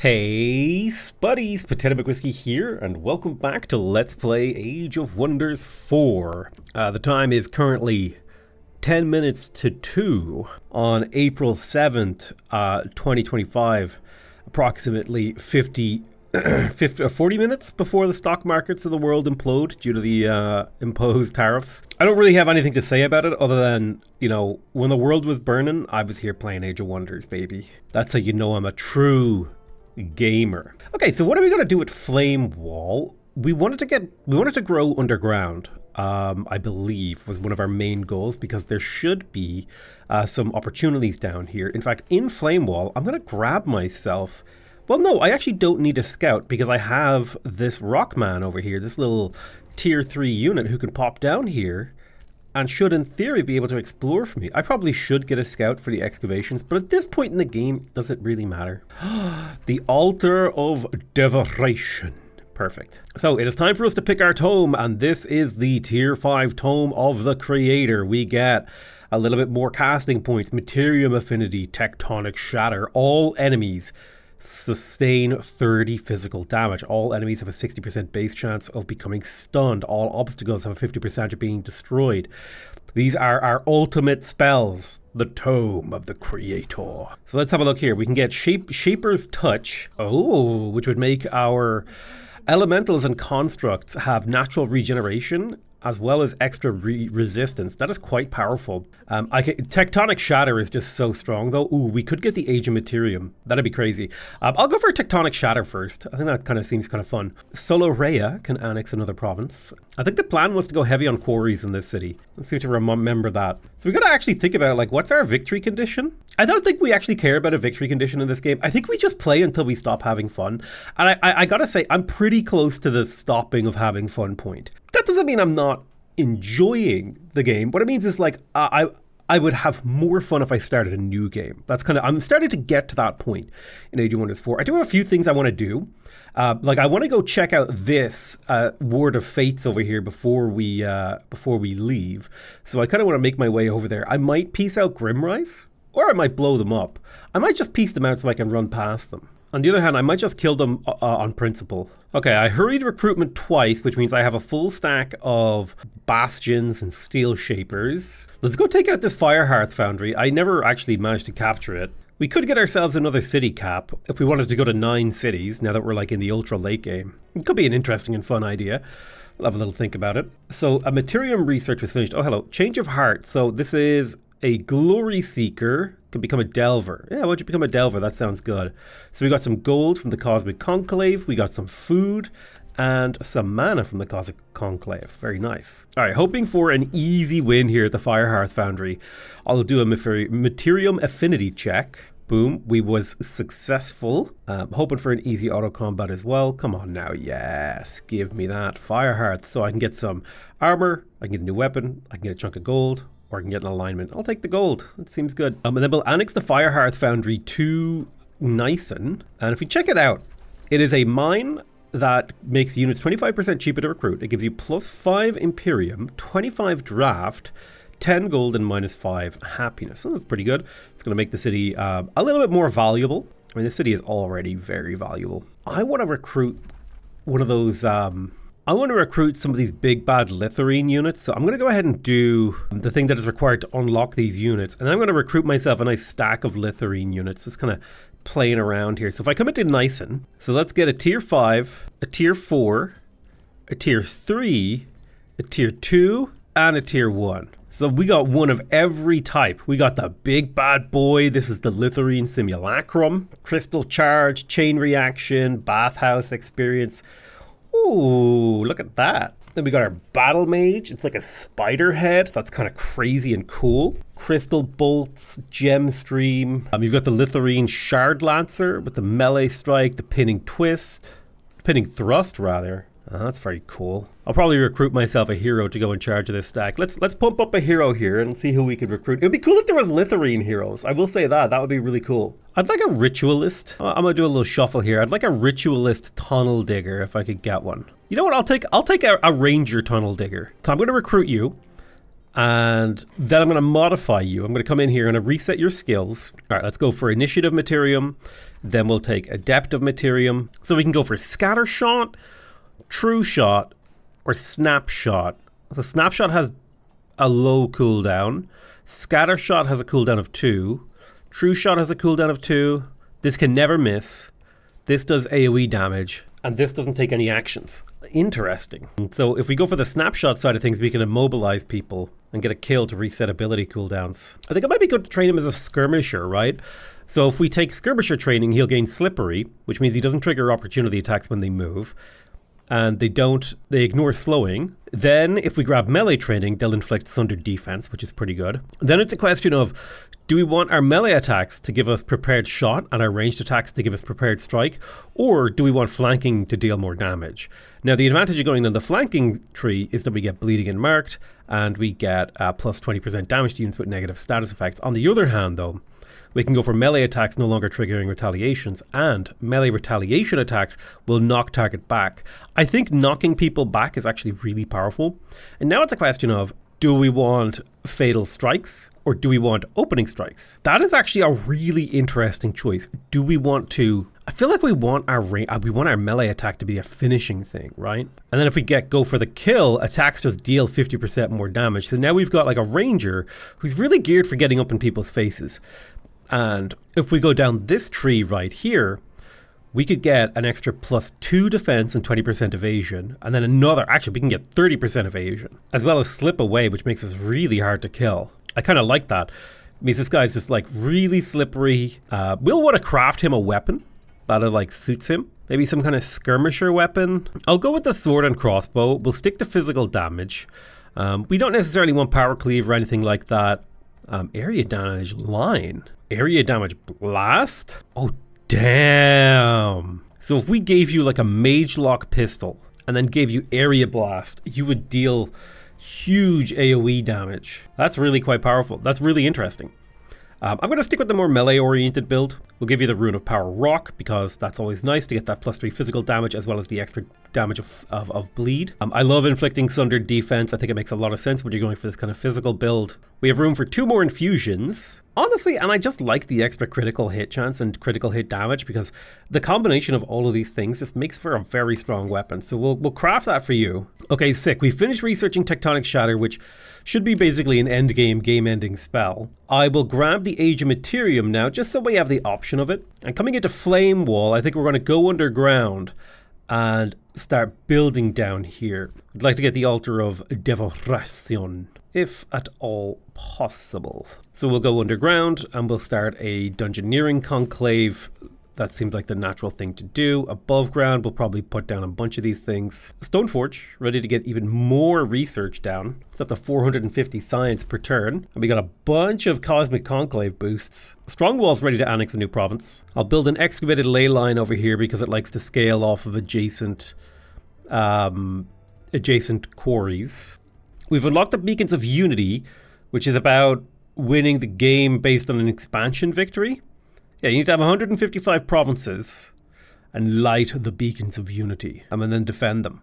Hey Spuddies, Tectonic Whiskey here, and welcome back to Let's Play Age of Wonders 4. The time is currently 10 minutes to 2 on April 7th, 2025, approximately 40 minutes before the stock markets of the world implode due to the imposed tariffs. I don't really have anything to say about it other than, you know, when the world was burning, I was here playing Age of Wonders, baby. That's how you know I'm a true gamer. Okay, so what are we gonna do with Flame Wall? We wanted to grow underground. I believe was one of our main goals because there should be some opportunities down here. In fact, in Flame Wall, I'm gonna grab myself. Well, no, I actually don't need a scout because I have this Rockman over here, this little tier 3 unit who can pop down here and should in theory be able to explore for me. I probably should get a scout for the excavations, but at this point in the game, does it really matter? The Altar of Devoration. Perfect. So it is time for us to pick our tome, and this is the tier 5 tome of the Creator. We get a little bit more casting points, Materium Affinity, Tectonic Shatter, all enemies sustain 30 physical damage. All enemies have a 60% base chance of becoming stunned. All obstacles have a 50% of being destroyed. These are our ultimate spells. The Tome of the Creator. So let's have a look here. We can get Shaper's Touch. Oh, which would make our elementals and constructs have natural regeneration as well as extra resistance. That is quite powerful. Tectonic Shatter is just so strong though. Ooh, we could get the Age of Materium. That'd be crazy. I'll go for Tectonic Shatter first. I think that kind of seems kind of fun. Solorea can annex another province. I think the plan was to go heavy on quarries in this city. Let's see to remember that. So we gotta actually think about, like, what's our victory condition? I don't think we actually care about a victory condition in this game. I think we just play until we stop having fun. And I gotta say, I'm pretty close to the stopping of having fun point. That doesn't mean I'm not enjoying the game. What it means is, like, I would have more fun if I started a new game. That's kind of, I'm starting to get to that point in Age of Wonders 4. I do have a few things I want to do. Like, I want to go check out this Ward of Fates over here before we leave. So I kind of want to make my way over there. I might piece out Grimrise, or I might blow them up. I might just piece them out so I can run past them. On the other hand, I might just kill them on principle. Okay, I hurried recruitment twice, which means I have a full stack of bastions and steel shapers. Let's go take out this Firehearth Foundry. I never actually managed to capture it. We could get ourselves another city cap if we wanted to go to 9 cities, now that we're like in the ultra late game. It could be an interesting and fun idea. We'll have a little think about it. So a Materium research was finished. Oh, hello. Change of heart. So this is a Glory Seeker. Can become a Delver. Yeah, why don't you become a Delver? That sounds good. So we got some gold from the Cosmic Conclave. We got some food and some mana from the Cosmic Conclave. Very nice. All right, hoping for an easy win here at the Firehearth Foundry. I'll do a Materium Affinity check. Boom, we was successful. Hoping for an easy auto combat as well. Come on now, yes, give me that Firehearth so I can get some armor, I can get a new weapon, I can get a chunk of gold, or I can get an alignment. I'll take the gold. That seems good. And then we'll annex the Firehearth Foundry to Nyson. And if we check it out, it is a mine that makes units 25% cheaper to recruit. It gives you +5 Imperium, 25 draft, 10 gold, and -5 happiness. So that's pretty good. It's going to make the city a little bit more valuable. I mean, the city is already very valuable. I want to recruit one of those... I want to recruit some of these big bad Litharine units, so I'm going to go ahead and do the thing that is required to unlock these units, and I'm going to recruit myself a nice stack of Litharine units, just kind of playing around here. So if I come into Nyson, so let's get a tier 5, a tier 4, a tier 3, a tier 2, and a tier 1. So we got one of every type. We got the big bad boy. This is the Litharine Simulacrum, Crystal Charge, Chain Reaction, Bathhouse Experience. Ooh, look at that. Then we got our Battle Mage. It's like a spider head. That's kind of crazy and cool. Crystal Bolts, Gem Stream. You've got the Litharine Shard Lancer with the Melee Strike, the Pinning Twist. Pinning Thrust, rather. That's very cool. I'll probably recruit myself a hero to go in charge of this stack. Let's pump up a hero here and see who we could recruit. It would be cool if there was Litharine heroes. I will say that. That would be really cool. I'd like a Ritualist. I'm going to do a little shuffle here. I'd like a Ritualist Tunnel Digger if I could get one. You know what? I'll take a Ranger Tunnel Digger. So I'm going to recruit you. And then I'm going to modify you. I'm going to come in here and reset your skills. All right, let's go for Initiative Materium. Then we'll take Adept of Materium. So we can go for Scatter Shot, True Shot, or Snapshot. So Snapshot has a low cooldown. Scatter Shot has a cooldown of 2. True Shot has a cooldown of 2. This can never miss. This does AoE damage. And this doesn't take any actions. Interesting. So if we go for the Snapshot side of things, we can immobilize people and get a kill to reset ability cooldowns. I think it might be good to train him as a skirmisher, right? So if we take skirmisher training, he'll gain Slippery, which means he doesn't trigger opportunity attacks when they move. And they ignore slowing. Then if we grab melee training, they'll inflict Sundered Defense, which is pretty good. Then it's a question of, do we want our melee attacks to give us Prepared Shot and our ranged attacks to give us Prepared Strike? Or do we want flanking to deal more damage? Now the advantage of going on the flanking tree is that we get Bleeding and Marked, and we get plus 20% damage to units with negative status effects. On the other hand though, we can go for melee attacks no longer triggering retaliations, and melee retaliation attacks will knock target back. I think knocking people back is actually really powerful. And now it's a question of, do we want Fatal Strikes or do we want Opening Strikes? That is actually a really interesting choice. Do we want to... I feel like we want our melee attack to be a finishing thing, right? And then if we go for the kill, attacks just deal 50% more damage. So now we've got like a ranger who's really geared for getting up in people's faces. And if we go down this tree right here, we could get an extra +2 defense and 20% evasion. And then actually we can get 30% evasion, as well as Slip Away, which makes us really hard to kill. I kind of like that. It means this guy's just like really slippery. We'll want to craft him a weapon that like suits him. Maybe some kind of skirmisher weapon. I'll go with the sword and crossbow. We'll stick to physical damage. We don't necessarily want power cleave or anything like that. Area damage line. Area damage blast? Oh, damn. So if we gave you like a mage lock pistol and then gave you area blast, you would deal huge AoE damage. That's really quite powerful. That's really interesting. I'm going to stick with the more melee-oriented build. We'll give you the Rune of Power Rock, because that's always nice to get that +3 physical damage, as well as the extra damage of bleed. I love inflicting Sundered Defense. I think it makes a lot of sense when you're going for this kind of physical build. We have room for 2 more infusions. Honestly, and I just like the extra critical hit chance and critical hit damage, because the combination of all of these things just makes for a very strong weapon. So we'll craft that for you. Okay, sick. We finished researching Tectonic Shatter, which should be basically an endgame, game-ending spell. I will grab the Age of Materium now, just so we have the option of it. And coming into Flame Wall, I think we're going to go underground and start building down here. I'd like to get the Altar of Devoration, if at all possible. So we'll go underground and we'll start a Dungeoneering Conclave. That seems like the natural thing to do. Above ground, we'll probably put down a bunch of these things. Stoneforge, ready to get even more research down. It's up to 450 science per turn. And we got a bunch of Cosmic Conclave boosts. Strongholds ready to annex a new province. I'll build an excavated ley line over here because it likes to scale off of adjacent quarries. We've unlocked the Beacons of Unity, which is about winning the game based on an expansion victory. Yeah, you need to have 155 provinces and light the Beacons of Unity and then defend them.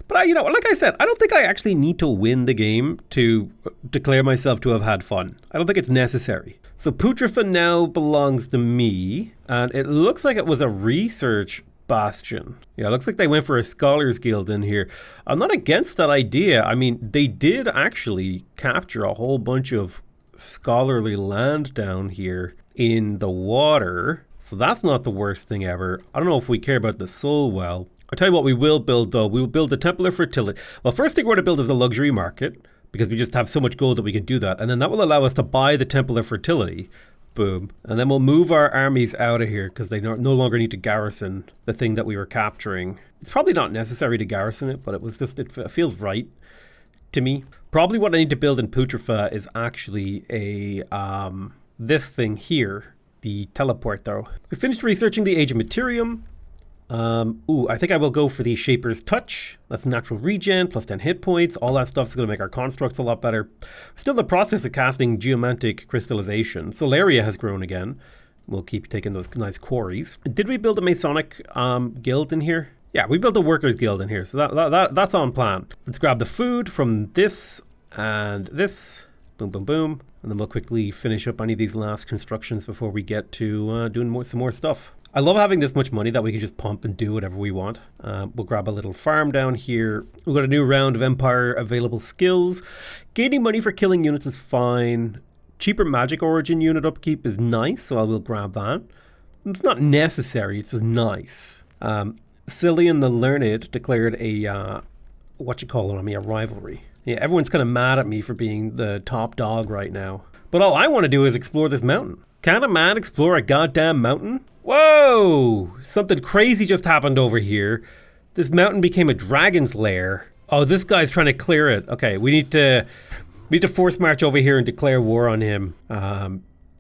But, like I said, I don't think I actually need to win the game to declare myself to have had fun. I don't think it's necessary. So Putrefa now belongs to me, and it looks like it was a research bastion. Yeah, it looks like they went for a Scholars Guild in here. I'm not against that idea. I mean, they did actually capture a whole bunch of scholarly land down here in the water, so that's not the worst thing ever. I don't know if we care about the soul well. I'll tell you what we will build though. We will build the Temple of Fertility. Well, first thing we're going to build is a luxury market, because we just have so much gold that we can do that. And then that will allow us to buy the Temple of Fertility. Boom. And then we'll move our armies out of here, because they no longer need to garrison the thing that we were capturing. It's probably not necessary to garrison it, but it was just, it feels right to me. Probably what I need to build in Putrefa is actually a this thing here, the teleport though. We finished researching the Age of Materium. I think I will go for the Shaper's Touch. That's natural regen, plus 10 hit points. All that stuff is going to make our constructs a lot better. Still in the process of casting Geomantic Crystallization. Solaria has grown again. We'll keep taking those nice quarries. Did we build a Masonic guild in here? Yeah, we built a Workers Guild in here, so that's on plan. Let's grab the food from this and this. Boom, boom, boom. And then we'll quickly finish up any of these last constructions before we get to doing some more stuff. I love having this much money that we can just pump and do whatever we want. We'll grab a little farm down here. We've got a new round of Empire available skills. Gaining money for killing units is fine. Cheaper magic origin unit upkeep is nice, so I will grab that. It's not necessary, it's just nice. Cillian the Learned declared a, a rivalry. Yeah, everyone's kind of mad at me for being the top dog right now. But all I want to do is explore this mountain. Can a man explore a goddamn mountain? Whoa! Something crazy just happened over here. This mountain became a dragon's lair. Oh, this guy's trying to clear it. Okay, we need to force march over here and declare war on him.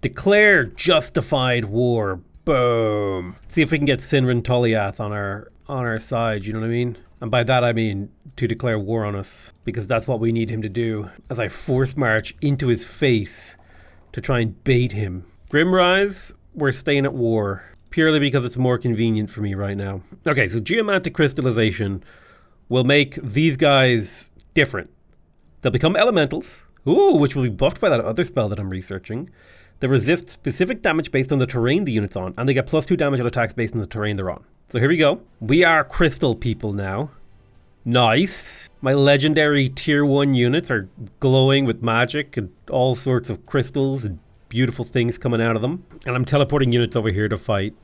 Declare justified war. Boom. See if we can get Sinrin Toliath on our side, you know what I mean? And by that I mean to declare war on us, because that's what we need him to do as I force march into his face to try and bait him. Grimrise, we're staying at war, purely because it's more convenient for me right now. Okay, so geomantic crystallization will make these guys different. They'll become elementals, which will be buffed by that other spell that I'm researching. They resist specific damage based on the terrain the unit's on, and they get +2 damage on attacks based on the terrain they're on. So here we go. We are crystal people now. Nice. My legendary tier 1 units are glowing with magic and all sorts of crystals and beautiful things coming out of them. And I'm teleporting units over here to fight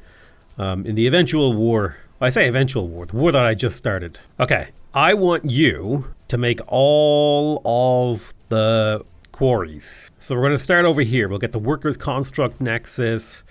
in the eventual war. I say eventual war, the war that I just started. Okay, I want you to make all of the quarries. So we're going to start over here. We'll get the Workers' Construct Nexus.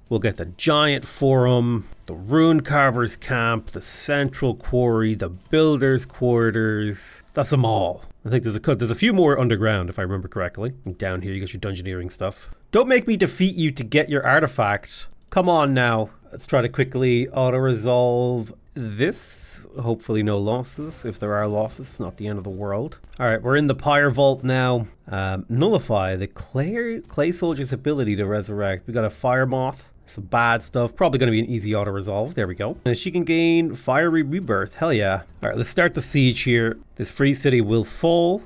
We'll get the Giant Forum, the Rune Carver's Camp, the Central Quarry, the Builder's Quarters. That's them all. I think there's a few more underground, if I remember correctly. And down here, you get your dungeoneering stuff. Don't make me defeat you to get your artifact. Come on now. Let's try to quickly auto-resolve this. Hopefully no losses. If there are losses, it's not the end of the world. All right, we're in the Pyre Vault now. Nullify the Clay Soldier's ability to resurrect. We got a Fire Moth. Some bad stuff. Probably going to be an easy auto-resolve. There we go. And she can gain Fiery Rebirth. Hell yeah. All right, let's start the siege here. This free city will fall.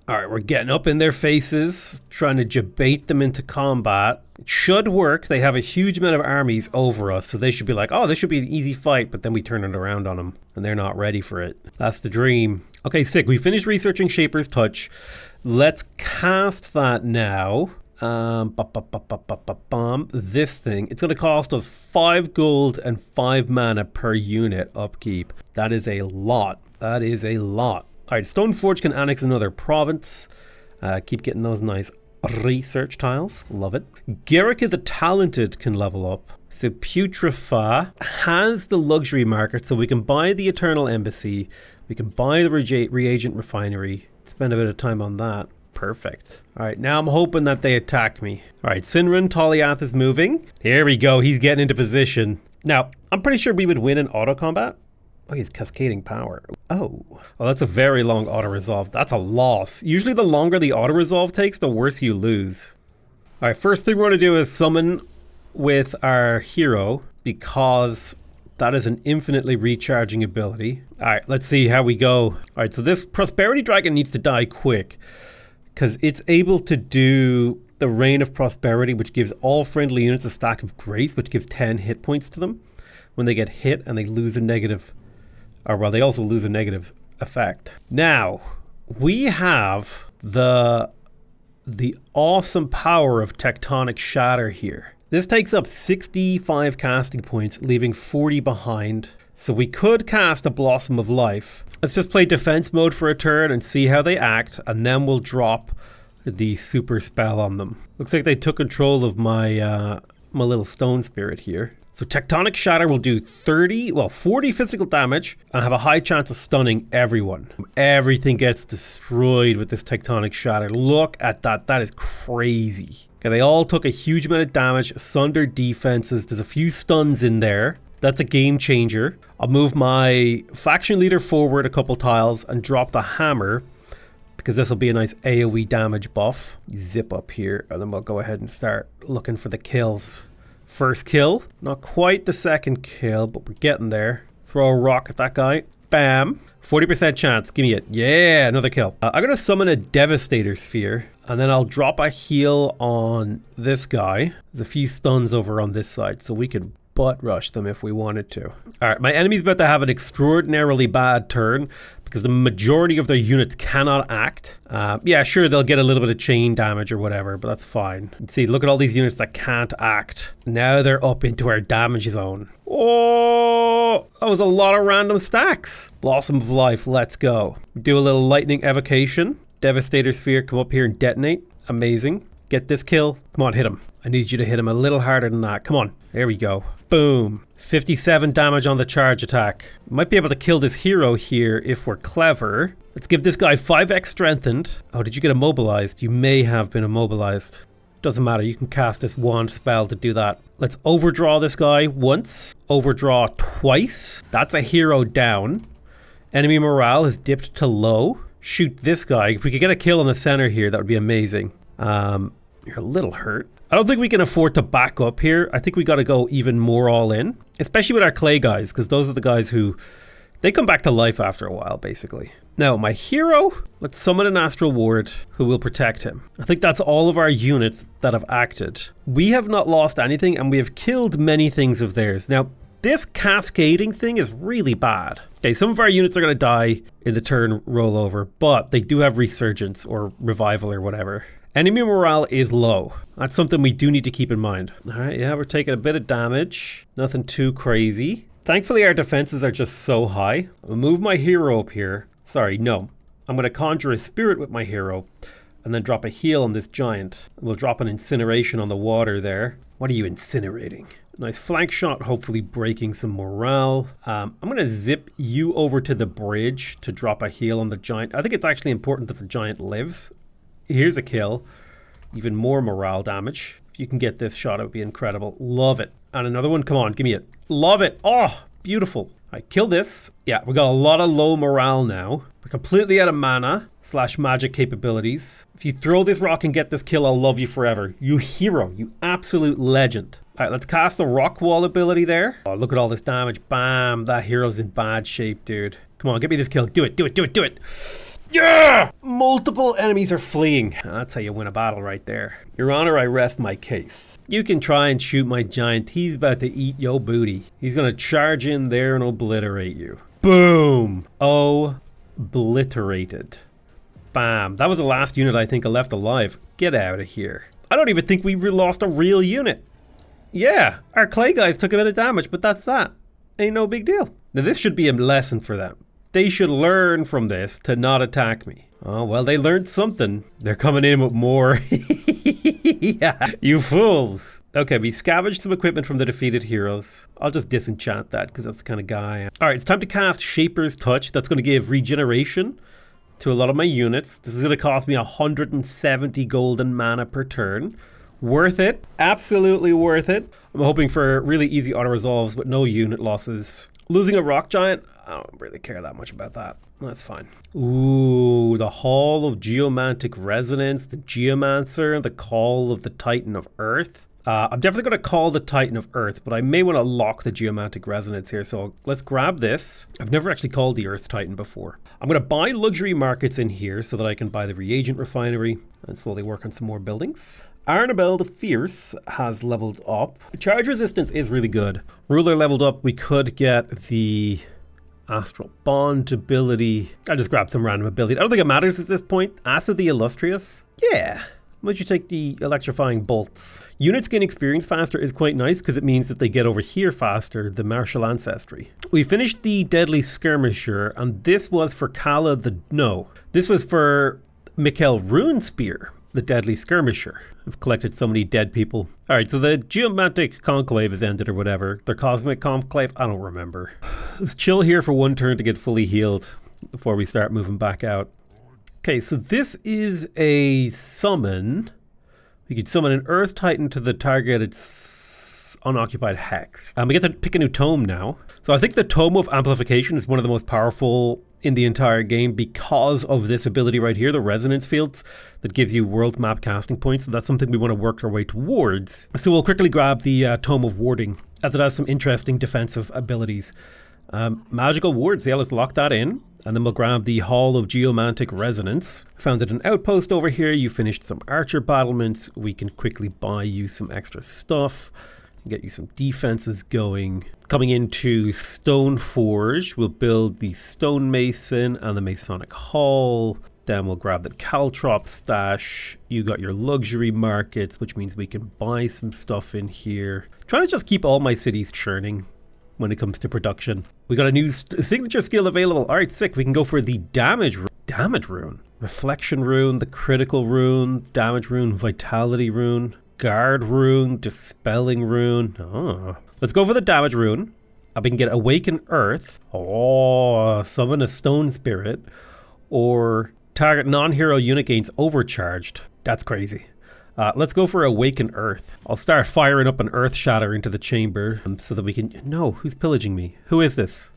All right, we're getting up in their faces, trying to debate them into combat. It should work. They have a huge amount of armies over us, so they should be like, oh, this should be an easy fight, but then we turn it around on them, and they're not ready for it. That's the dream. Okay, sick. We finished researching Shaper's Touch. Let's cast that now. This thing, it's going to cost us 5 gold and 5 mana per unit upkeep. That is a lot. That is a lot. All right, Stoneforge can annex another province. Keep getting those nice research tiles. Love it. Gerika the Talented can level up. So Putrefy has the luxury market, so we can buy the Eternal Embassy. We can buy the Reagent Refinery. Spend a bit of time on that. Perfect. All right, now I'm hoping that they attack me. All right, Sinrin Toliath is moving. Here we go. He's getting into position. Now, I'm pretty sure we would win in auto combat. Oh, he's cascading power. Oh, that's a very long auto-resolve. That's a loss. Usually the longer the auto-resolve takes, the worse you lose. All right, first thing we're going to do is summon with our hero, because that is an infinitely recharging ability. All right, let's see how we go. All right, so this Prosperity Dragon needs to die quick, because it's able to do the Reign of Prosperity, which gives all friendly units a stack of grace, which gives 10 hit points to them when they get hit and they lose a negative. Or well, they also lose a negative effect. Now, we have the awesome power of Tectonic Shatter here. This takes up 65 casting points, leaving 40 behind. So we could cast a Blossom of Life. Let's just play defense mode for a turn and see how they act, and then we'll drop the super spell on them. Looks like they took control of my my little stone spirit here. So Tectonic Shatter will do 40 physical damage and have a high chance of stunning everyone. Everything gets destroyed with this Tectonic Shatter. Look at that. That is crazy. Okay, they all took a huge amount of damage, sundered defenses. There's a few stuns in there. That's a game changer. I'll move my faction leader forward a couple tiles and drop the hammer, because this will be a nice AoE damage buff. Zip up here, and then we'll go ahead and start looking for the kills. First kill, not quite the second kill, but we're getting there. Throw a rock at that guy. Bam. 40% chance. Give me it. Yeah, another kill. I'm going to summon a Devastator Sphere, and then I'll drop a heal on this guy. There's a few stuns over on this side, so we could butt rush them if we wanted to. All right, my enemy's about to have an extraordinarily bad turn because the majority of their units cannot act. Yeah, sure, they'll get a little bit of chain damage or whatever, but that's fine. You see, look at all these units that can't act. Now they're up into our damage zone. Oh, that was a lot of random stacks. Blossom of Life, let's go. Do a little lightning evocation. Devastator Sphere, come up here and detonate. Amazing. Get this kill. Come on, hit him. I need you to hit him a little harder than that. Come on. There we go. Boom. 57 damage on the charge attack. Might be able to kill this hero here if we're clever. Let's give this guy 5x strengthened. Oh, did you get immobilized? You may have been immobilized. Doesn't matter. You can cast this wand spell to do that. Let's overdraw this guy once. Overdraw twice. That's a hero down. Enemy morale has dipped to low. Shoot this guy. If we could get a kill in the center here, that would be amazing. You're a little hurt. I don't think we can afford to back up here. I think we got to go even more all in, especially with our clay guys, because those are the guys who, they come back to life after a while, basically. Now, my hero, let's summon an astral ward who will protect him. I think that's all of our units that have acted. We have not lost anything, and we have killed many things of theirs. Now, this cascading thing is really bad. Okay, some of our units are going to die in the turn rollover, but they do have resurgence or revival or whatever. Enemy morale is low. That's something we do need to keep in mind. All right, yeah, we're taking a bit of damage. Nothing too crazy. Thankfully, our defenses are just so high. I'll move my hero up here. Sorry, no. I'm going to conjure a spirit with my hero and then drop a heal on this giant. We'll drop an incineration on the water there. What are you incinerating? Nice flank shot, hopefully breaking some morale. I'm going to zip you over to the bridge to drop a heal on the giant. I think it's actually important that the giant lives. Here's a kill. Even more morale damage. If you can get this shot, it would be incredible. Love it. And another one. Come on, give me it. Love it. Oh, beautiful. All right, kill this. Yeah, we got a lot of low morale now. We're completely out of mana / magic capabilities. If you throw this rock and get this kill, I'll love you forever. You hero. You absolute legend. All right, let's cast the rock wall ability there. Oh, look at all this damage. Bam. That hero's in bad shape, dude. Come on, get me this kill. Do it, do it, do it, do it. Yeah! Multiple enemies are fleeing. That's how you win a battle right there. Your Honor, I rest my case. You can try and shoot my giant. He's about to eat your booty. He's gonna charge in there and obliterate you. Boom! Obliterated. Bam. That was the last unit I think I left alive. Get out of here. I don't even think we lost a real unit. Yeah, our clay guys took a bit of damage, but that's that. Ain't no big deal. Now this should be a lesson for them. They should learn from this to not attack me. Oh, well, they learned something. They're coming in with more. Yeah, you fools. Okay, we scavenged some equipment from the defeated heroes. I'll just disenchant that because that's the kind of guy I am. All right, it's time to cast Shaper's Touch. That's going to give regeneration to a lot of my units. This is going to cost me 170 golden mana per turn. Worth it. Absolutely worth it. I'm hoping for really easy auto-resolves with no unit losses. Losing a rock giant, I don't really care that much about that. That's fine. Ooh, the Hall of Geomantic Resonance, the Geomancer, the Call of the Titan of Earth. I'm definitely going to call the Titan of Earth, but I may want to lock the Geomantic Resonance here. So let's grab this. I've never actually called the Earth Titan before. I'm going to buy luxury markets in here so that I can buy the reagent refinery and slowly work on some more buildings. Arnabelle the Fierce has leveled up. Charge resistance is really good. Ruler leveled up. We could get the Astral Bond ability. I just grabbed some random ability. I don't think it matters at this point. Asa the Illustrious. Yeah. Why don't you take the Electrifying Bolts? Units gain experience faster is quite nice because it means that they get over here faster, the Martial Ancestry. We finished the Deadly Skirmisher, and this was for Kala the... No. This was for Mikkel Runespear, the Deadly Skirmisher. I've collected so many dead people. All right, so the Geomantic Conclave has ended or whatever. Their Cosmic Conclave, I don't remember. Let's chill here for one turn to get fully healed before we start moving back out. Okay, so this is a summon. We could summon an Earth Titan to the targeted unoccupied hex. We get to pick a new tome now. So I think the Tome of Amplification is one of the most powerful in the entire game because of this ability right here, the resonance fields that gives you world map casting points. So that's something we want to work our way towards. So we'll quickly grab the Tome of Warding as it has some interesting defensive abilities. Magical wards, yeah, let's lock that in. And then we'll grab the Hall of Geomantic Resonance. Founded an outpost over here. You finished some archer battlements. We can quickly buy you some extra stuff. Get you some defenses going. Coming into Stoneforge, we'll build the Stonemason and the Masonic Hall. Then we'll grab the Caltrop stash. You got your luxury markets, which means we can buy some stuff in here. Trying to just keep all my cities churning when it comes to production. We got a new signature skill available. All right, sick. We can go for the damage rune, reflection rune, the critical rune, damage rune, vitality rune, guard rune, dispelling rune. Oh. Let's go for the damage rune. We can get awaken earth. Oh, summon a stone spirit, or target non-hero unit gains overcharged. That's crazy. Let's go for awaken earth. I'll start firing up an earth shatter into the chamber so that we can... No, who's pillaging me? Who is this?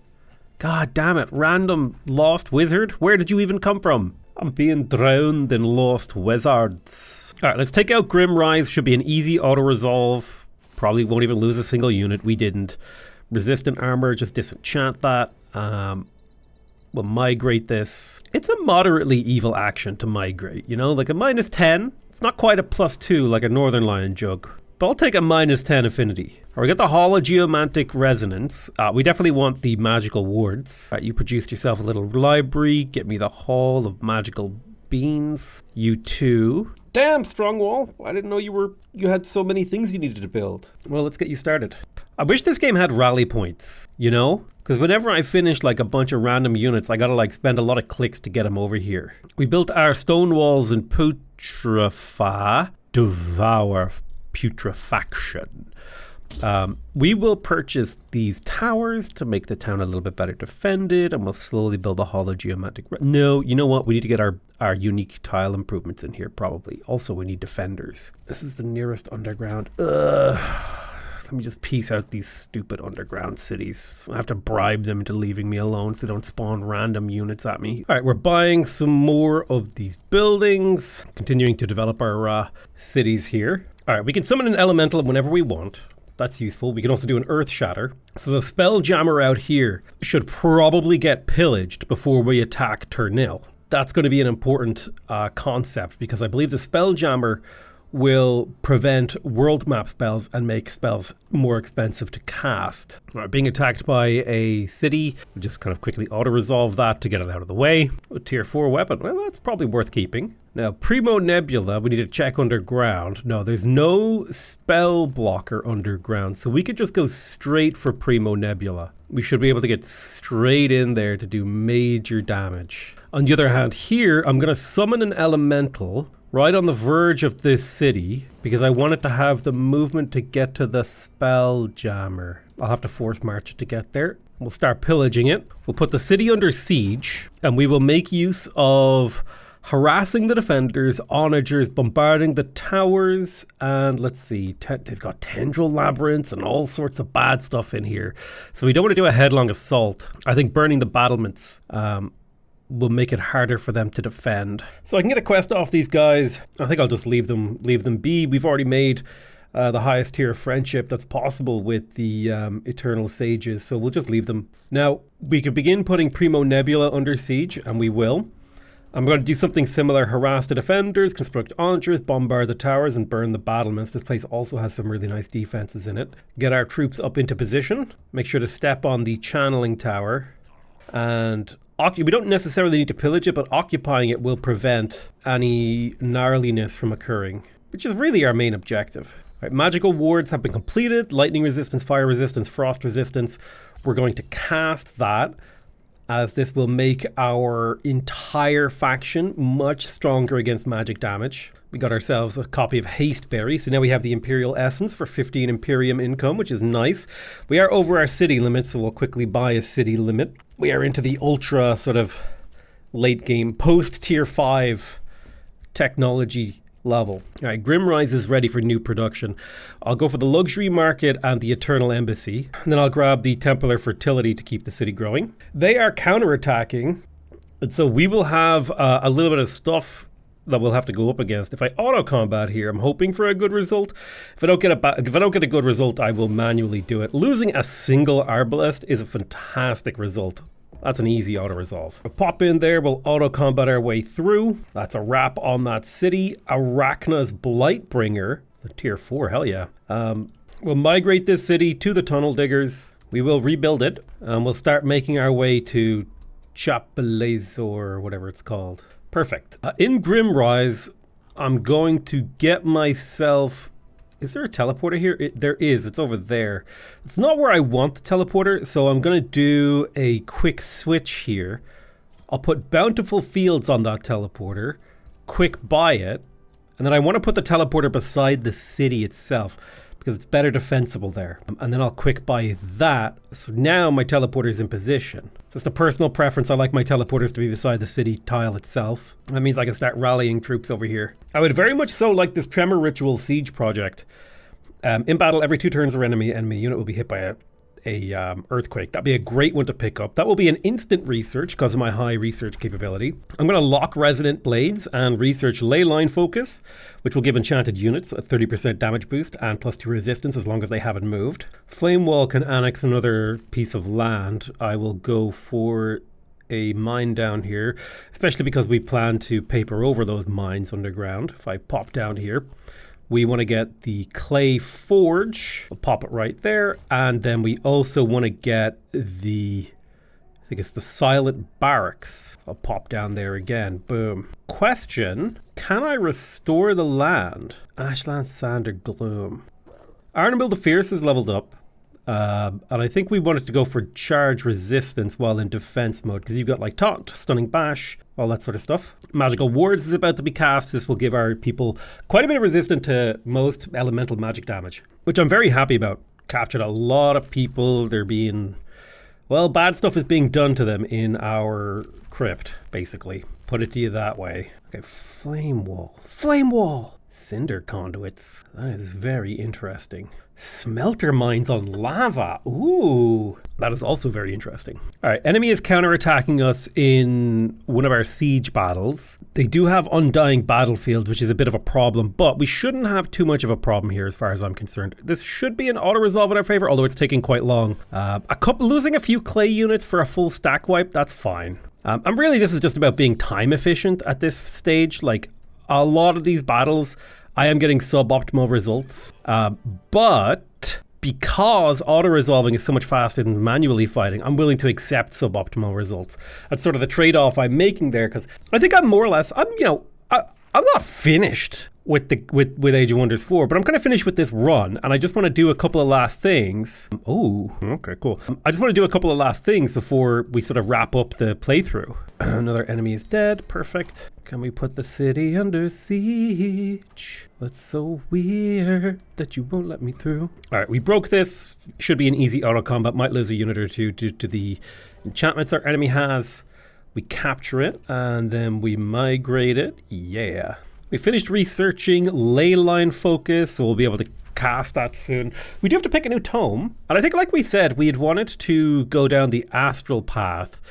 God damn it, random lost wizard? Where did you even come from? I'm being drowned in lost wizards. All right, let's take out Grim Rise. Should be an easy auto-resolve. Probably won't even lose a single unit. We didn't. Resistant armor, just disenchant that. We'll migrate this. It's a moderately evil action to migrate, you know? Like a -10. It's not quite a +2 like a Northern Lion Jug. But I'll take a -10 affinity. All right, we got the Hall of Geomantic Resonance. We definitely want the magical wards. All right, you produced yourself a little library. Get me the Hall of Magical Beans. You too. Damn, Strongwall. I didn't know you had so many things you needed to build. Well, let's get you started. I wish this game had rally points, you know? Because whenever I finish like a bunch of random units, I gotta like spend a lot of clicks to get them over here. We built our stone walls in Devour Putrefaction. We will purchase these towers to make the town a little bit better defended, and we'll slowly build a Hall of Geomantic. No, you know what? We need to get our unique tile improvements in here probably. Also, we need defenders. This is the nearest underground. Let me just piece out these stupid underground cities. I have to bribe them into leaving me alone so they don't spawn random units at me. All right, we're buying some more of these buildings, continuing to develop our cities here. All right, we can summon an elemental whenever we want. That's useful. We can also do an earth shatter. So the spelljammer out here should probably get pillaged before we attack Turnil. That's going to be an important concept, because I believe the spelljammer will prevent world map spells and make spells more expensive to cast. All right, being attacked by a city, we just kind of quickly auto-resolve that to get it out of the way. A tier 4 weapon, well, that's probably worth keeping. Now, Primo Nebula, we need to check underground. No, there's no spell blocker underground, so we could just go straight for Primo Nebula. We should be able to get straight in there to do major damage. On the other hand, here, I'm going to summon an elemental right on the verge of this city, because I want it to have the movement to get to the spelljammer. I'll have to force march to get there. We'll start pillaging it. We'll put the city under siege, and we will make use of harassing the defenders, onagers, bombarding the towers, and let's see, they've got tendril labyrinths and all sorts of bad stuff in here. So we don't want to do a headlong assault. I think burning the battlements will make it harder for them to defend. So I can get a quest off these guys. I think I'll just leave them be. We've already made the highest tier of friendship that's possible with the Eternal Sages, so we'll just leave them. Now, we could begin putting Primo Nebula under siege, and we will. I'm going to do something similar: harass the defenders, construct onagers, bombard the towers, and burn the battlements. This place also has some really nice defenses in it. Get our troops up into position. Make sure to step on the channeling tower, and we don't necessarily need to pillage it, but occupying it will prevent any gnarliness from occurring, which is really our main objective. Right, magical wards have been completed. Lightning resistance, fire resistance, frost resistance. We're going to cast that, as this will make our entire faction much stronger against magic damage. We got ourselves a copy of Hasteberry, so now we have the Imperial Essence for 15 Imperium income, which is nice. We are over our city limit, so we'll quickly buy a city limit. We are into the ultra sort of late game, post tier 5 technology level. All right, Grimrise is ready for new production. I'll go for the luxury market and the Eternal Embassy, and then I'll grab the Templar Fertility to keep the city growing. They are counterattacking, and so we will have a little bit of stuff that we'll have to go up against. If I auto combat here, I'm hoping for a good result. If I don't get a good result, I will manually do it. Losing a single Arbalest is a fantastic result. That's an easy auto-resolve. We'll pop in there, we'll auto-combat our way through. That's a wrap on that city. Arachna's Blightbringer, tier 4, hell yeah. We'll migrate this city to the tunnel diggers. We will rebuild it. We'll start making our way to Chapelazor, or whatever it's called. Perfect. In Grimrise, I'm going to get myself... Is there a teleporter here? There is. It's over there. It's not where I want the teleporter, so I'm going to do a quick switch here. I'll put Bountiful Fields on that teleporter, quick buy it, and then I want to put the teleporter beside the city itself because it's better defensible there. And then I'll quick buy that. So now my teleporter is in position. So it's a personal preference. I like my teleporters to be beside the city tile itself. That means I can start rallying troops over here. I would very much so like this Tremor Ritual Siege project. In battle, every 2 turns an enemy unit will be hit by a earthquake. That'd be a great one to pick up. That will be an instant research because of my high research capability. I'm going to lock Resonant Blades and research Leyline Focus, which will give enchanted units a 30% damage boost and +2 resistance as long as they haven't moved. Flame Wall can annex another piece of land. I will go for a mine down here, especially because we plan to paper over those mines underground. If I pop down here, we want to get the clay forge. We'll pop it right there. And then we also want to get the, I think it's the silent barracks. I'll pop down there again. Boom. Question, can I restore the land? Ashland, Sand, or Gloom? Arnabil the Fierce is leveled up. And I think we wanted to go for charge resistance while in defense mode because you've got like taunt, stunning bash, all that sort of stuff. Magical wards is about to be cast. This will give our people quite a bit of resistance to most elemental magic damage, which I'm very happy about. Captured a lot of people. They're being, well, bad stuff is being done to them in our crypt, basically. Put it to you that way. Okay, flame wall. Flame wall! Cinder conduits. That is very interesting. Smelter mines on lava. Ooh, that is also very interesting. All right, enemy is counterattacking us in one of our siege battles. They do have Undying Battlefield, which is a bit of a problem, but we shouldn't have too much of a problem here as far as I'm concerned. This should be an auto-resolve in our favor, although it's taking quite long. Losing a few clay units for a full stack wipe, that's fine. I'm really, this is just about being time efficient at this stage. Like, a lot of these battles, I am getting suboptimal results, but because auto-resolving is so much faster than manually fighting, I'm willing to accept suboptimal results. That's sort of the trade-off I'm making there, because I think I'm more or less, I'm not finished with Age of Wonders 4, but I'm kind of finished with this run, and I just want to do a couple of last things. Oh, okay, cool. I just want to do a couple of last things before we sort of wrap up the playthrough. Another enemy is dead. Perfect. Can we put the city under siege? That's so weird that you won't let me through. All right, we broke this. Should be an easy auto combat. Might lose a unit or two due to the enchantments our enemy has. We capture it and then we migrate it. Yeah. We finished researching Leyline Focus, so we'll be able to cast that soon. We do have to pick a new tome, and I think, like we said, we had wanted to go down the astral path.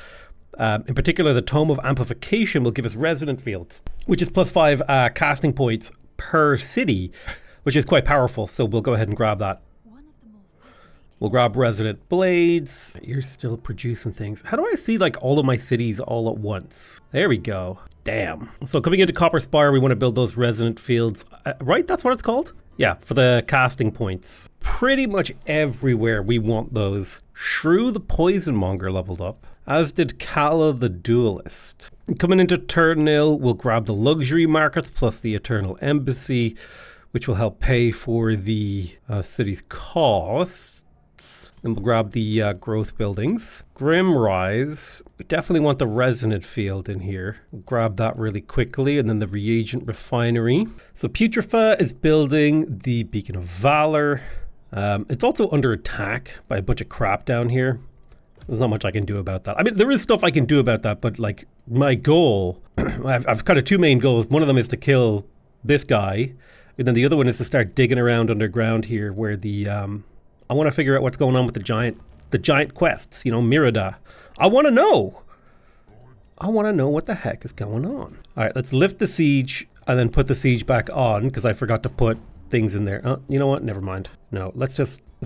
In particular, the Tome of Amplification will give us resonant fields, which is +5 casting points per city, which is quite powerful. So we'll go ahead and grab that. We'll grab Resonant Blades. You're still producing things. How do I see like all of my cities all at once? There we go. Damn. So coming into Copper Spire, we want to build those resonant fields. Right? That's what it's called? Yeah, for the casting points. Pretty much everywhere we want those. Shrew the Poison Monger leveled up, as did Kala the Duelist. Coming into Turnil, we'll grab the luxury markets plus the Eternal Embassy, which will help pay for the city's costs. And we'll grab the growth buildings. Grimrise, we definitely want the resonant field in here. We'll grab that really quickly, and then the reagent refinery. So Putrefa is building the Beacon of Valor. It's also under attack by a bunch of crap down here. There's not much I can do about that. I mean, there is stuff I can do about that, but like my goal, I've kind of 2 main goals. One of them is to kill this guy, and then the other one is to start digging around underground here where the I want to figure out what's going on with the giant quests, you know, Mirada. I want to know what the heck is going on. All right, let's lift the siege and then put the siege back on because I forgot to put things in there. Oh, you know what? Never mind. No, let's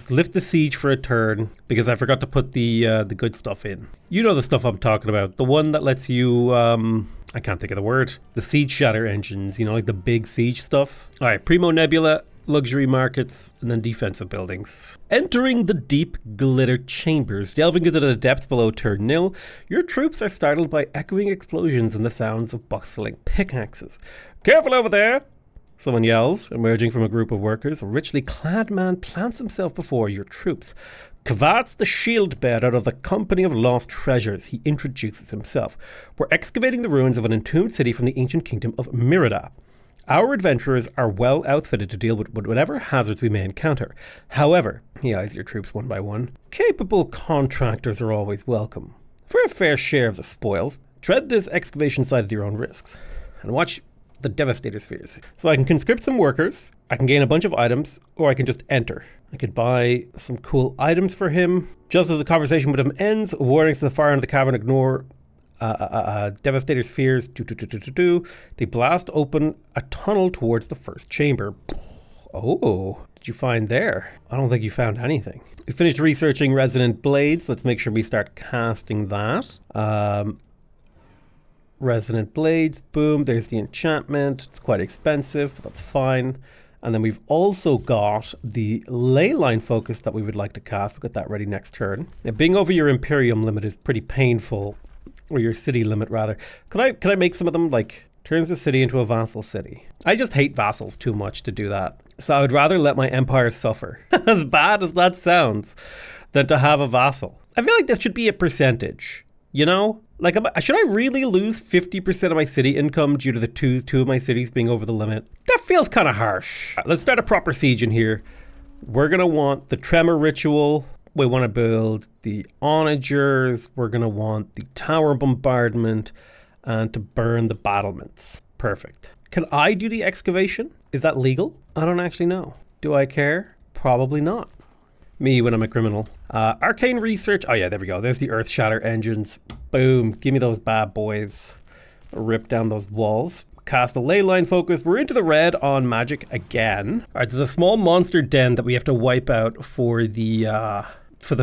lift the siege for a turn because I forgot to put the good stuff in. You know the stuff I'm talking about. The one that lets you, I can't think of the word. The siege shatter engines, you know, like the big siege stuff. All right, Primo Nebula. luxury markets, and then defensive buildings. Entering the deep glitter chambers, delving into the depths below turn nil, your troops are startled by echoing explosions and the sounds of bustling pickaxes. Careful over there! Someone yells, emerging from a group of workers. A richly clad man plants himself before your troops. Kvat's the shield bearer of the Company of Lost Treasures, he introduces himself. We're excavating the ruins of an entombed city from the ancient kingdom of Merida. Our adventurers are well outfitted to deal with whatever hazards we may encounter. However, he eyes your troops one by one, capable contractors are always welcome. For a fair share of the spoils, tread this excavation site at your own risks. And watch the Devastator spheres. So I can conscript some workers, I can gain a bunch of items, or I can just enter. I could buy some cool items for him. Just as the conversation with him ends, warnings to the far end of the cavern ignore Devastator spheres. They blast open a tunnel towards the first chamber. Oh, did you find there? I don't think you found anything. We finished researching resonant blades. Let's make sure we start casting that. Resonant blades, boom, there's the enchantment. It's quite expensive, but that's fine. And then we've also got the ley line focus that we would like to cast. We'll get that ready next turn. Now, being over your Imperium limit is pretty painful, or your city limit rather. Can I make some of them like turns the city into a vassal city? I just hate vassals too much to do that. So I would rather let my empire suffer, as bad as that sounds, than to have a vassal. I feel like this should be a percentage, you know? Like, should I really lose 50% of my city income due to the two of my cities being over the limit? That feels kind of harsh. Let's start a proper siege in here. We're going to want the Tremor Ritual. We want to build the Onagers. We're going to want the Tower Bombardment and to burn the battlements. Perfect. Can I do the excavation? Is that legal? I don't actually know. Do I care? Probably not. Me when I'm a criminal. Arcane research. Oh yeah, there we go. There's the earth shatter engines. Boom. Give me those bad boys. Rip down those walls. Cast a ley line focus. We're into the red on magic again. All right, there's a small monster den that we have to wipe out for the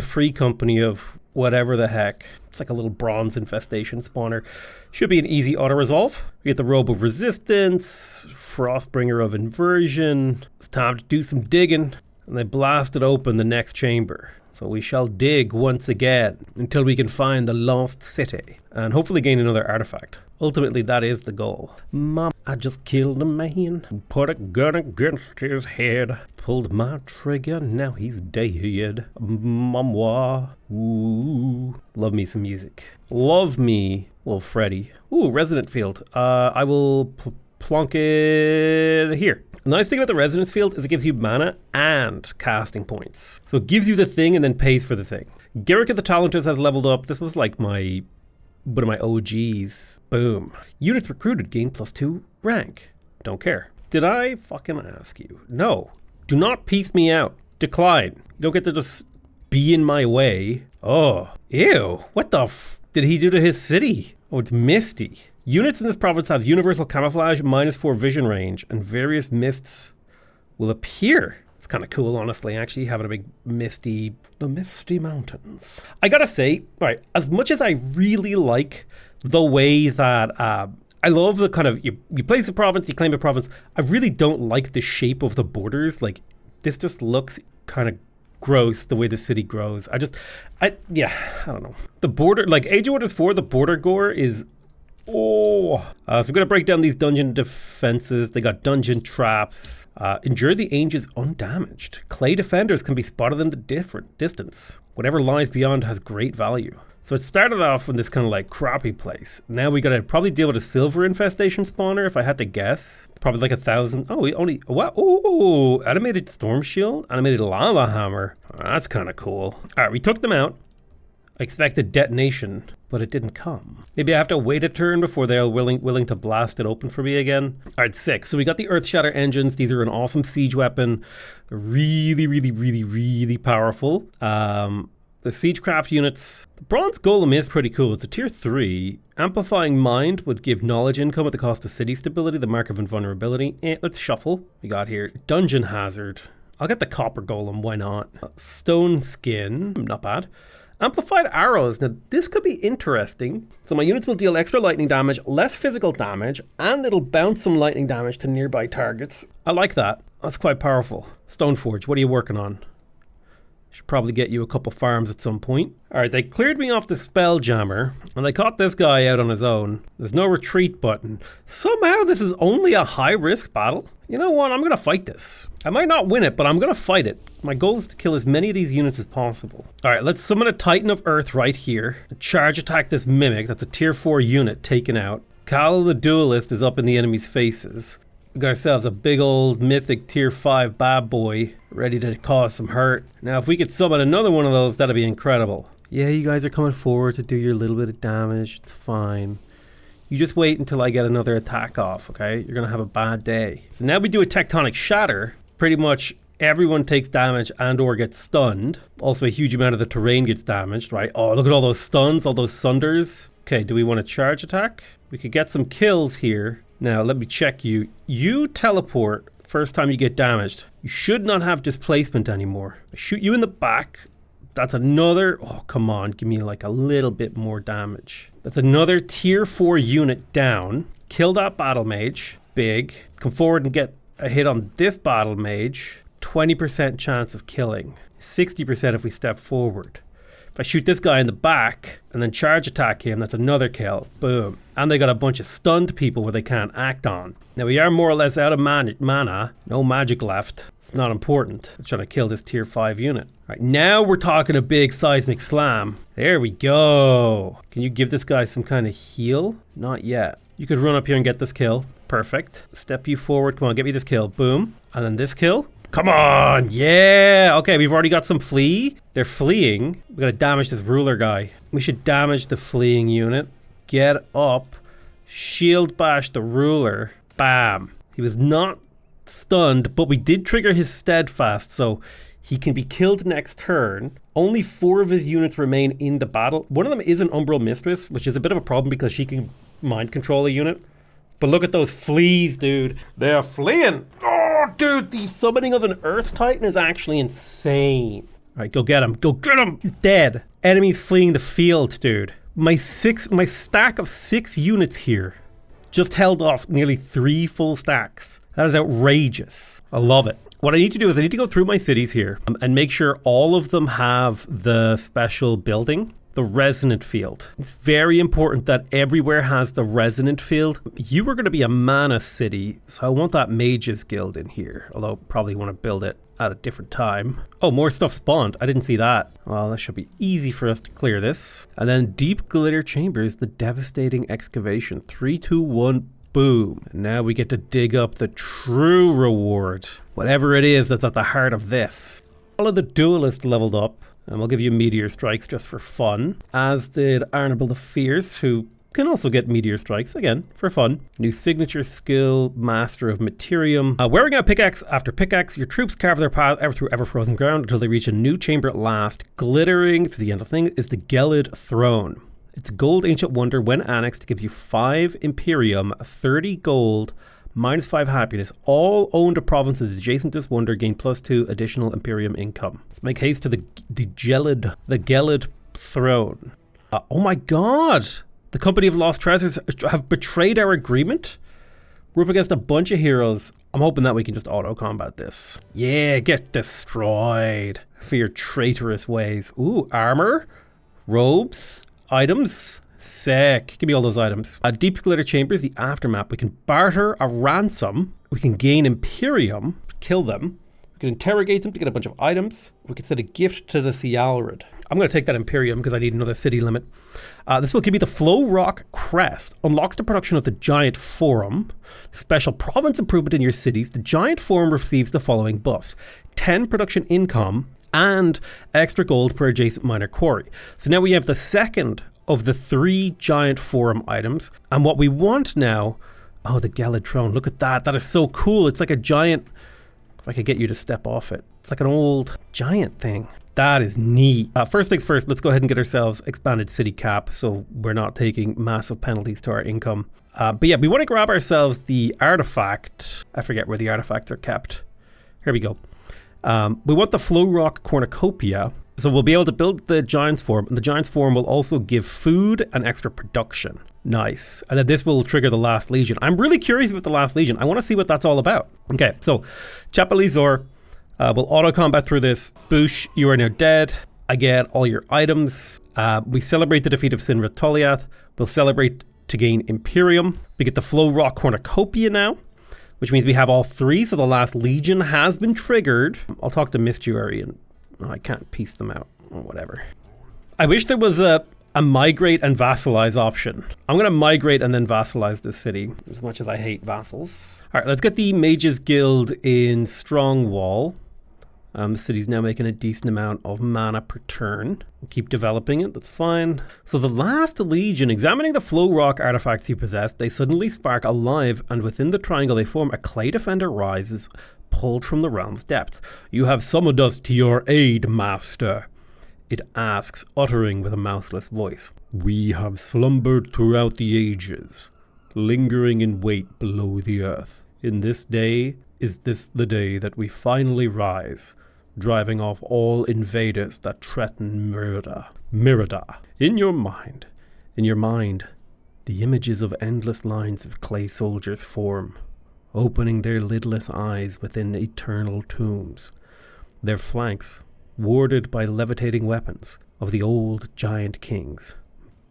free company of whatever the heck. It's like a little bronze infestation spawner. Should be an easy auto resolve. We get the Robe of Resistance, Frostbringer of Inversion. It's time to do some digging. And they blasted open the next chamber. So we shall dig once again until we can find the lost city and hopefully gain another artifact. Ultimately, that is the goal. Mom, I just killed a man, put a gun against his head, pulled my trigger, now he's dead. Mamois. Ooh. Love me some music. Love me, little Freddy. Ooh, resonant field. I will plonk it here. The nice thing about the resonance field is it gives you mana and casting points. So it gives you the thing and then pays for the thing. Garrick of the Talented has leveled up. This was like one of my OGs. Boom. Units recruited gain +2 rank. Don't care. Did I fucking ask you? No. Do not piece me out. Decline. You don't get to just be in my way. Oh, ew. What the did he do to his city? Oh, it's misty. Units in this province have universal camouflage, -4 vision range, and various mists will appear. It's kind of cool, honestly, actually, having a big the misty mountains. I gotta say, right, as much as I really like the way that, I love the kind of, you place a province, you claim a province, I really don't like the shape of the borders. Like, this just looks kind of gross the way the city grows. I don't know. The border, like Age of Wonders 4, the border gore is so we're going to break down these dungeon defenses. They got dungeon traps. Endure the ages undamaged. Clay defenders can be spotted in the different distance. Whatever lies beyond has great value. So it started off in this kind of like crappy place. Now we got to probably deal with a silver infestation spawner if I had to guess. Probably like 1,000. Oh, we only, what? Oh, animated storm shield, animated lava hammer. Oh, that's kind of cool. All right, we took them out. I expected detonation, but it didn't come. Maybe I have to wait a turn before they're willing to blast it open for me again. All right, 6. So we got the Earth Shatter engines. These are an awesome siege weapon. They're really, really, really, really powerful. The Siegecraft units. The Bronze Golem is pretty cool. It's a tier 3. Amplifying Mind would give knowledge income at the cost of city stability, the mark of invulnerability. Let's shuffle. We got here Dungeon Hazard. I'll get the Copper Golem, why not? Stone Skin, not bad. Amplified arrows. Now this could be interesting. So my units will deal extra lightning damage, less physical damage, and it'll bounce some lightning damage to nearby targets. I like that. That's quite powerful. Stoneforge, what are you working on? Should probably get you a couple farms at some point. Alright, they cleared me off the Spelljammer, and they caught this guy out on his own. There's no retreat button. Somehow this is only a high-risk battle. You know what? I'm going to fight this. I might not win it, but I'm going to fight it. My goal is to kill as many of these units as possible. Alright, let's summon a Titan of Earth right here. Charge attack this Mimic. That's a tier 4 unit taken out. Kal the Duelist is up in the enemy's faces. We got ourselves a big old mythic tier 5 bad boy ready to cause some hurt. Now if we could summon another one of those, that'd be incredible. Yeah, you guys are coming forward to do your little bit of damage. It's fine. You just wait until I get another attack off, okay? You're gonna have a bad day. So now we do a Tectonic Shatter. Pretty much everyone takes damage and or gets stunned. Also a huge amount of the terrain gets damaged, right? Oh, look at all those stuns, all those sunders. Okay, do we want to charge attack? We could get some kills here. Now, let me check you. You teleport first time you get damaged. You should not have displacement anymore. I shoot you in the back. That's another... Oh, come on. Give me like a little bit more damage. That's another tier 4 unit down. Kill that battle mage. Big. Come forward and get a hit on this battle mage. 20% chance of killing. 60% if we step forward. If I shoot this guy in the back and then charge attack him, that's another kill. Boom. And they got a bunch of stunned people where they can't act on. Now we are more or less out of mana. No magic left. It's not important. I'm trying to kill this tier 5 unit. Right, now we're talking a big seismic slam. There we go. Can you give this guy some kind of heal? Not yet. You could run up here and get this kill. Perfect. Step you forward. Come on, get me this kill. Boom. And then this kill. Come on, yeah. Okay, we've already got some flee. They're fleeing. We gotta damage this ruler guy. We should damage the fleeing unit. Get up. Shield bash the ruler. Bam. He was not stunned, but we did trigger his steadfast, so he can be killed next turn. Only 4 of his units remain in the battle. One of them is an Umbral Mistress, which is a bit of a problem because she can mind control a unit. But look at those fleas, dude. They're fleeing. Oh, dude, the summoning of an Earth Titan is actually insane. All right, go get him. Go get him. He's dead. Enemies fleeing the field, dude. My stack of 6 units here just held off nearly 3 full stacks. That is outrageous. I love it. What I need to do is I need to go through my cities here and make sure all of them have the special building. The resonant field. It's very important that everywhere has the resonant field. You are going to be a mana city, so I want that mages guild in here, although probably want to build it at a different time. Oh, more stuff spawned. I didn't see that. Well, that should be easy for us to clear this. And then deep glitter chambers, the devastating excavation. 3, 2, 1, boom. And now we get to dig up the true reward. Whatever it is that's at the heart of this. All of the duelists leveled up. And we'll give you meteor strikes just for fun. As did Arnable the Fierce, who can also get meteor strikes, again, for fun. New signature skill, Master of Materium. Wearing out pickaxe after pickaxe, your troops carve their path through ever-frozen ground until they reach a new chamber at last. Glittering through the end of thing is the Gelid Throne. It's a gold ancient wonder. When annexed, it gives you 5 Imperium, 30 gold, -5 happiness. All owned provinces adjacent to this wonder gain +2 additional Imperium income. Let's make haste to the Gelid Throne. Oh my god! The Company of Lost Treasures have betrayed our agreement? We're up against a bunch of heroes. I'm hoping that we can just auto-combat this. Yeah, get destroyed for your traitorous ways. Ooh, armor, robes, items. Sick. Give me all those items. Deep glitter chambers, the aftermath. We can barter a ransom. We can gain Imperium, kill them. We can interrogate them to get a bunch of items. We can send a gift to the Cialrid. I'm going to take that Imperium because I need another city limit. This will give me the Flow Rock Crest. Unlocks the production of the Giant Forum. Special province improvement in your cities. The Giant Forum receives the following buffs. 10 production income and extra gold per adjacent minor quarry. So now we have the second of the 3 Giant Forum items. And what we want now... Oh, the Gelid Throne. Look at that. That is so cool. It's like a giant... If I could get you to step off it. It's like an old giant thing. That is neat. First things first, let's go ahead and get ourselves expanded city cap so we're not taking massive penalties to our income. But yeah, we want to grab ourselves the artifact. I forget where the artifacts are kept. Here we go. We want the Flow Rock Cornucopia. So we'll be able to build the Giant's Form, and the Giant's Form will also give food and extra production. Nice. And then this will trigger the Last Legion. I'm really curious about the Last Legion. I want to see what that's all about. Okay, so Chapelizor will auto-combat through this. Boosh, you are now dead. I get all your items. We celebrate the defeat of Sinra Toliath. We'll celebrate to gain Imperium. We get the Flow Rock Cornucopia now, which means we have all three, so the Last Legion has been triggered. I'll talk to Mistuary and I can't piece them out or whatever. I wish there was a migrate and vassalize option. I'm going to migrate and then vassalize this city, as much as I hate vassals. All right, let's get the Mages Guild in Strongwall. The city's now making a decent amount of mana per turn. We'll keep developing it, that's fine. So the Last Legion, examining the Flow Rock artifacts you possess, they suddenly spark alive, and within the triangle they form, a clay defender rises, pulled from the realm's depths. You have summoned us to your aid, master. It asks, uttering with a mouthless voice. We have slumbered throughout the ages, lingering in wait below the earth. In this day, is this the day that we finally rise, driving off all invaders that threaten Myrda. Myrda. In your mind, the images of endless lines of clay soldiers form, opening their lidless eyes within eternal tombs, their flanks warded by levitating weapons of the old giant kings,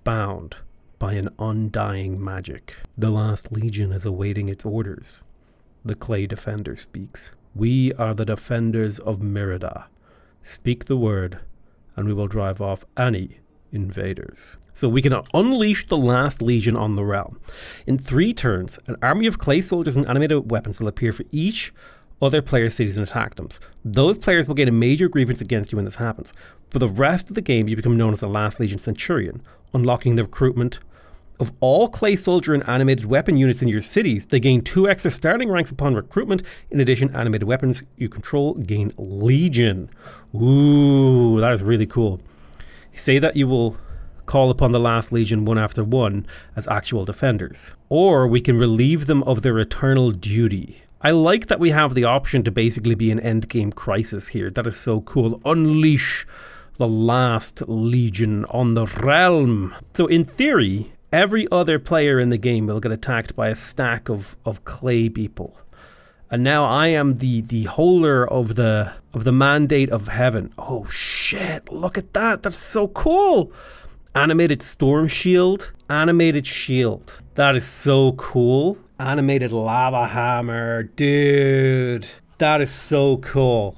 bound by an undying magic. The Last Legion is awaiting its orders. The clay defender speaks. We are the defenders of Myrda. Speak the word, and we will drive off any invaders. So we can unleash the Last Legion on the realm. In 3 turns, an army of clay soldiers and animated weapons will appear for each other player's cities and attack them. Those players will gain a major grievance against you when this happens. For the rest of the game, you become known as the Last Legion Centurion, unlocking the recruitment of all clay soldier and animated weapon units in your cities. They gain 2 extra starting ranks upon recruitment. In addition, animated weapons you control gain Legion. Ooh, that is really cool. Say that you will call upon the Last Legion one after one as actual defenders, or we can relieve them of their eternal duty. I like that we have the option to basically be an endgame crisis here. That is so cool. Unleash the Last Legion on the realm. So in theory, every other player in the game will get attacked by a stack of clay people. And now I am the holder of the mandate of heaven. Oh shit, look at that. That's so cool. Animated storm shield, animated shield. That is so cool. Animated lava hammer, dude. That is so cool.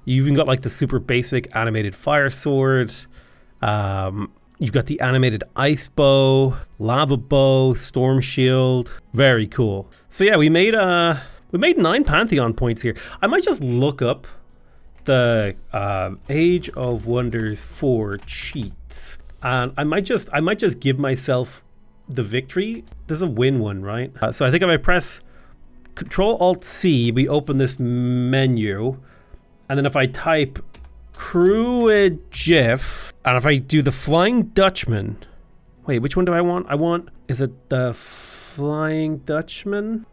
You even got like the super basic animated fire sword. You've got the animated ice bow, lava bow, storm shield. Very cool. So yeah, we made 9 Pantheon points here. I might just look up the Age of Wonders 4 cheats. And I might just give myself the victory. There's a win one, right? So I think if I press Control-Alt-C, we open this menu. And then if I type Cruijif, and if I do the Flying Dutchman. Wait, which one do I want? Is it the Flying Dutchman?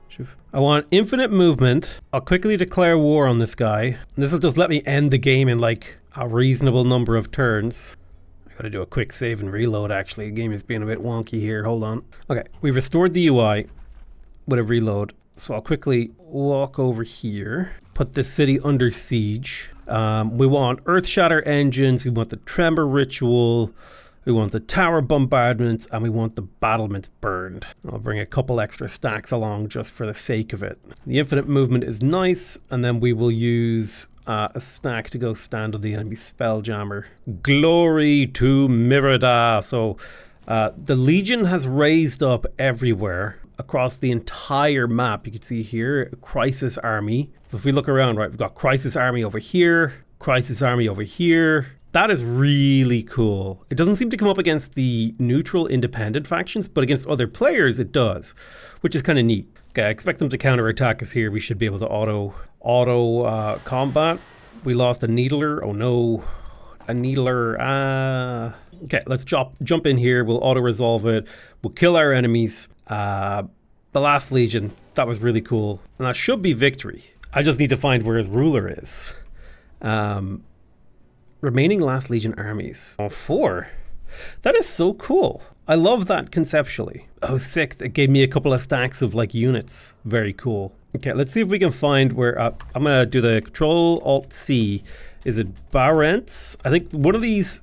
I want infinite movement. I'll quickly declare war on this guy. And this will just let me end the game in like a reasonable number of turns. Gotta do a quick save and reload actually. The game is being a bit wonky here. Hold on. Okay, we restored the UI with a reload. So I'll quickly walk over here. Put this city under siege. We want Earth Shatter engines. We want the Tremor Ritual. We want the Tower Bombardments. And we want the battlements burned. I'll bring a couple extra stacks along just for the sake of it. The infinite movement is nice. And then we will use a stack to go stand on the enemy Spelljammer. Glory to Myrda. So the Legion has raised up everywhere across the entire map. You can see here, Crisis Army. So if we look around, right, we've got Crisis Army over here, Crisis Army over here. That is really cool. It doesn't seem to come up against the neutral independent factions, but against other players it does, which is kind of neat. Okay, I expect them to counterattack us here. We should be able to auto combat. We lost a Needler. Oh no, a Needler. Okay, let's jump in here. We'll auto resolve it. We'll kill our enemies. The Last Legion. That was really cool, and that should be victory. I just need to find where his ruler is. Remaining Last Legion armies. Oh, 4. That is so cool. I love that conceptually. Oh, 6. It gave me a couple of stacks of like units. Very cool. Okay, let's see if we can find where... I'm gonna do the Control-Alt-C. Is it Barents? I think one of these...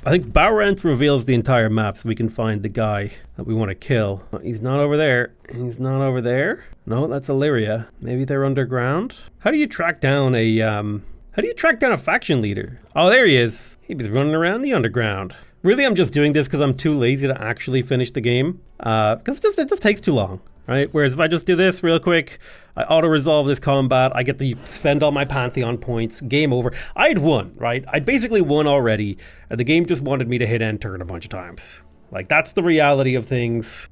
I think Barents reveals the entire map, so we can find the guy that we want to kill. Oh, he's not over there. He's not over there. No, that's Illyria. Maybe they're underground. How do you track down a faction leader? Oh, there he is. He was running around the underground. Really, I'm just doing this because I'm too lazy to actually finish the game. Because it just takes too long, right? Whereas if I just do this real quick, I auto-resolve this combat, I get to spend all my Pantheon points, game over. I'd won, right? I'd basically won already, and the game just wanted me to hit end turn a bunch of times. Like, that's the reality of things.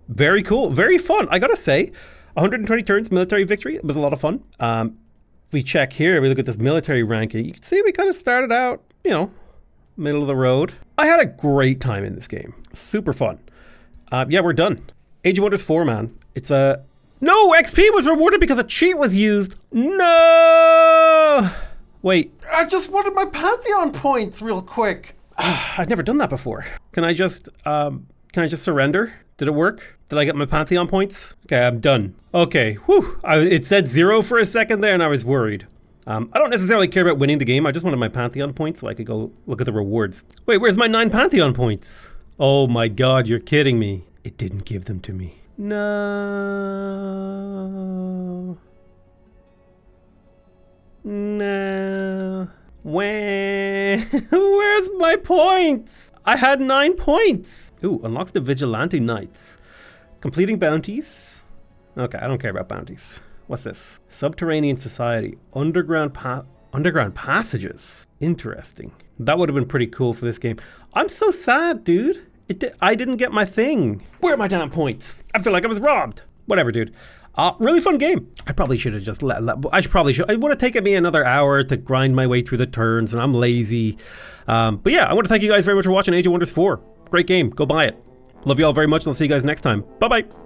Very cool, very fun. I gotta say, 120 turns, military victory. It was a lot of fun. We check here, we look at this military ranking. You can see we kind of started out, you know, middle of the road. I had a great time in this game. Super fun. Yeah, we're done. Age of Wonders 4, man. It's a... No! XP was rewarded because a cheat was used! No! Wait. I just wanted my Pantheon points real quick. I've never done that before. Can I just surrender? Did it work? Did I get my Pantheon points? Okay, I'm done. Okay, whew. It said 0 for a second there and I was worried. I don't necessarily care about winning the game. I just wanted my Pantheon points so I could go look at the rewards. Wait, where's my 9 Pantheon points? Oh my god, you're kidding me. It didn't give them to me. No. No. Where's my points? I had 9 points. Ooh, unlocks the Vigilante Knights. Completing bounties. Okay, I don't care about bounties. What's this? Subterranean Society. Underground passages. Interesting. That would have been pretty cool for this game. I'm so sad, dude. I didn't get my thing. Where are my damn points? I feel like I was robbed. Whatever, dude. Really fun game. I probably should have just it would have taken me another hour to grind my way through the turns, and I'm lazy. But yeah, I want to thank you guys very much for watching Age of Wonders 4. Great game. Go buy it. Love you all very much, and I'll see you guys next time. Bye-bye.